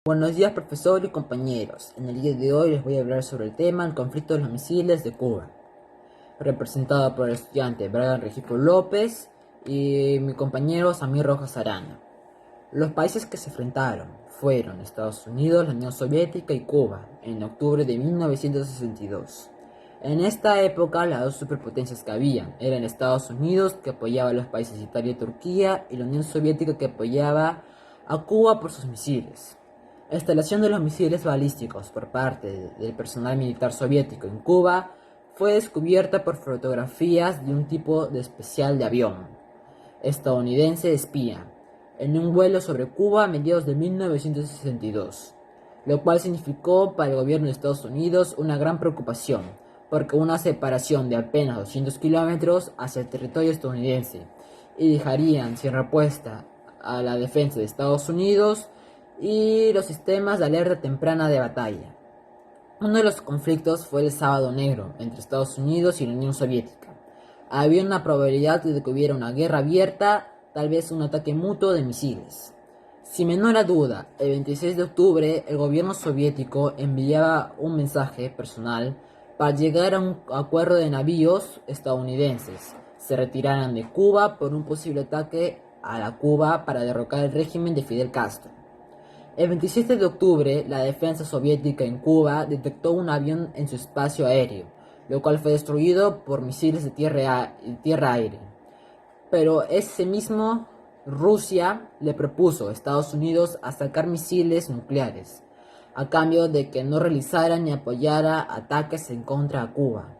Buenos días, profesor y compañeros. En el día de hoy les voy a hablar sobre el tema el conflicto de los misiles de Cuba, representado por el estudiante Brian Regifo López y mi compañero Samir Rojas Arana. Los países que se enfrentaron fueron Estados Unidos, la Unión Soviética y Cuba en octubre de 1962. En esta época, las dos superpotencias que habían eran Estados Unidos, que apoyaba a los países Italia y Turquía, y la Unión Soviética, que apoyaba a Cuba por sus misiles. La instalación de los misiles balísticos por parte del personal militar soviético en Cuba fue descubierta por fotografías de un tipo de especial de avión estadounidense espía en un vuelo sobre Cuba a mediados de 1962, lo cual significó para el gobierno de Estados Unidos una gran preocupación, porque una separación de apenas 200 kilómetros hacia el territorio estadounidense y dejarían sin respuesta a la defensa de Estados Unidos y los sistemas de alerta temprana de batalla. Uno de los conflictos fue el Sábado Negro entre Estados Unidos y la Unión Soviética. Había una probabilidad de que hubiera una guerra abierta, tal vez un ataque mutuo de misiles. Sin menor duda, el 26 de octubre el gobierno soviético enviaba un mensaje personal para llegar a un acuerdo de navíos estadounidenses se retiraran de Cuba por un posible ataque a la Cuba para derrocar el régimen de Fidel Castro. El 27 de octubre, la defensa soviética en Cuba detectó un avión en su espacio aéreo, lo cual fue destruido por misiles de tierra-aire. Pero ese mismo Rusia le propuso a Estados Unidos a sacar misiles nucleares, a cambio de que no realizara ni apoyara ataques en contra de Cuba.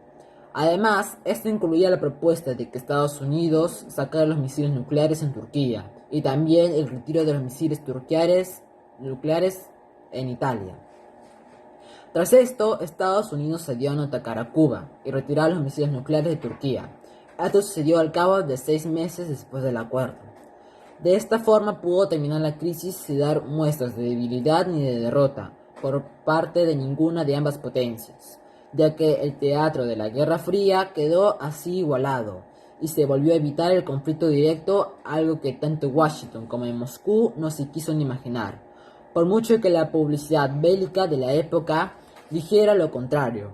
Además, esto incluía la propuesta de que Estados Unidos sacara los misiles nucleares en Turquía y también el retiro de los misiles nucleares en Italia. Tras esto, Estados Unidos cedió a no atacar a Cuba y retirar los misiles nucleares de Turquía. Esto sucedió al cabo de 6 meses después del acuerdo. De esta forma pudo terminar la crisis sin dar muestras de debilidad ni de derrota por parte de ninguna de ambas potencias, ya que el teatro de la Guerra Fría quedó así igualado y se volvió a evitar el conflicto directo, algo que tanto Washington como en Moscú no se quiso ni imaginar, por mucho que la publicidad bélica de la época dijera lo contrario,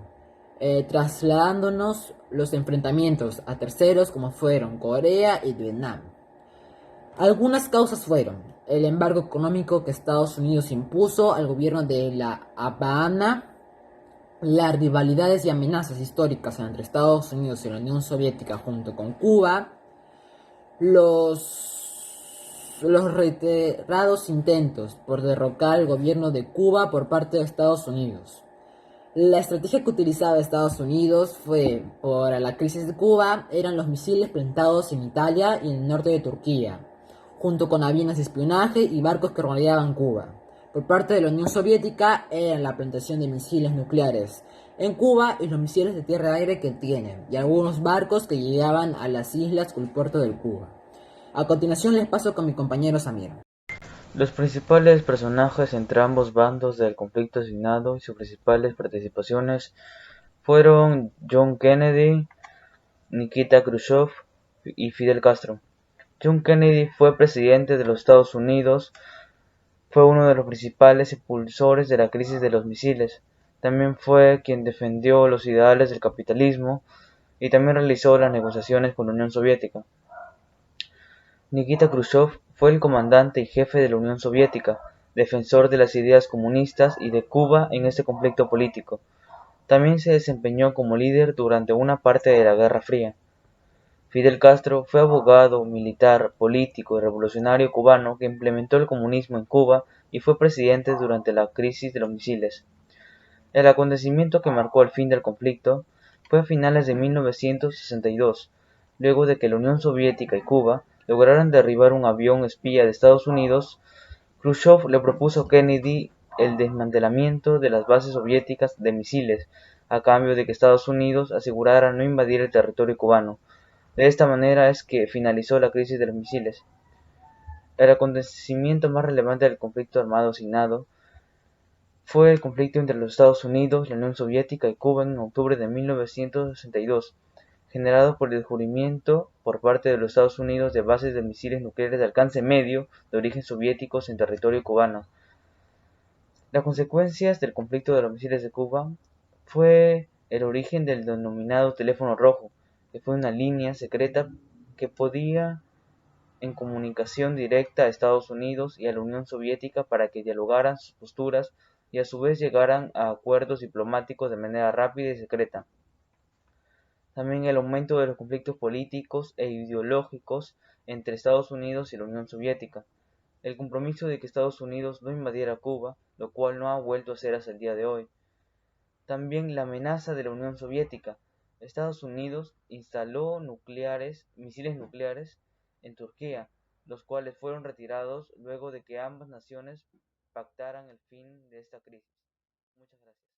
trasladándonos los enfrentamientos a terceros como fueron Corea y Vietnam. Algunas causas fueron el embargo económico que Estados Unidos impuso al gobierno de La Habana, las rivalidades y amenazas históricas entre Estados Unidos y la Unión Soviética junto con Cuba, los reiterados intentos por derrocar el gobierno de Cuba por parte de Estados Unidos. La estrategia que utilizaba Estados Unidos fue, por la crisis de Cuba, eran los misiles plantados en Italia y en el norte de Turquía, junto con aviones de espionaje y barcos que rodeaban Cuba. Por parte de la Unión Soviética eran la plantación de misiles nucleares en Cuba y los misiles de tierra-aire que tienen, y algunos barcos que llegaban a las islas con el puerto de Cuba. A continuación les paso con mi compañero Samir. Los principales personajes entre ambos bandos del conflicto asignado y sus principales participaciones fueron John Kennedy, Nikita Khrushchev y Fidel Castro. John Kennedy fue presidente de los Estados Unidos, fue uno de los principales impulsores de la crisis de los misiles. También fue quien defendió los ideales del capitalismo y también realizó las negociaciones con la Unión Soviética. Nikita Khrushchev fue el comandante y jefe de la Unión Soviética, defensor de las ideas comunistas y de Cuba en este conflicto político. También se desempeñó como líder durante una parte de la Guerra Fría. Fidel Castro fue abogado, militar, político y revolucionario cubano que implementó el comunismo en Cuba y fue presidente durante la crisis de los misiles. El acontecimiento que marcó el fin del conflicto fue a finales de 1962, luego de que la Unión Soviética y Cuba lograran derribar un avión espía de Estados Unidos. Khrushchev le propuso a Kennedy el desmantelamiento de las bases soviéticas de misiles, a cambio de que Estados Unidos asegurara no invadir el territorio cubano. De esta manera es que finalizó la crisis de los misiles. El acontecimiento más relevante del conflicto armado asignado fue el conflicto entre los Estados Unidos, la Unión Soviética y Cuba en octubre de 1962, generado por el descubrimiento por parte de los Estados Unidos de bases de misiles nucleares de alcance medio de origen soviéticos en territorio cubano. Las consecuencias del conflicto de los misiles de Cuba fue el origen del denominado teléfono rojo, que fue una línea secreta que podía en comunicación directa a Estados Unidos y a la Unión Soviética para que dialogaran sus posturas y a su vez llegaran a acuerdos diplomáticos de manera rápida y secreta. También el aumento de los conflictos políticos e ideológicos entre Estados Unidos y la Unión Soviética. El compromiso de que Estados Unidos no invadiera Cuba, lo cual no ha vuelto a ser hasta el día de hoy. También la amenaza de la Unión Soviética. Estados Unidos instaló misiles nucleares en Turquía, los cuales fueron retirados luego de que ambas naciones pactaran el fin de esta crisis. Muchas gracias.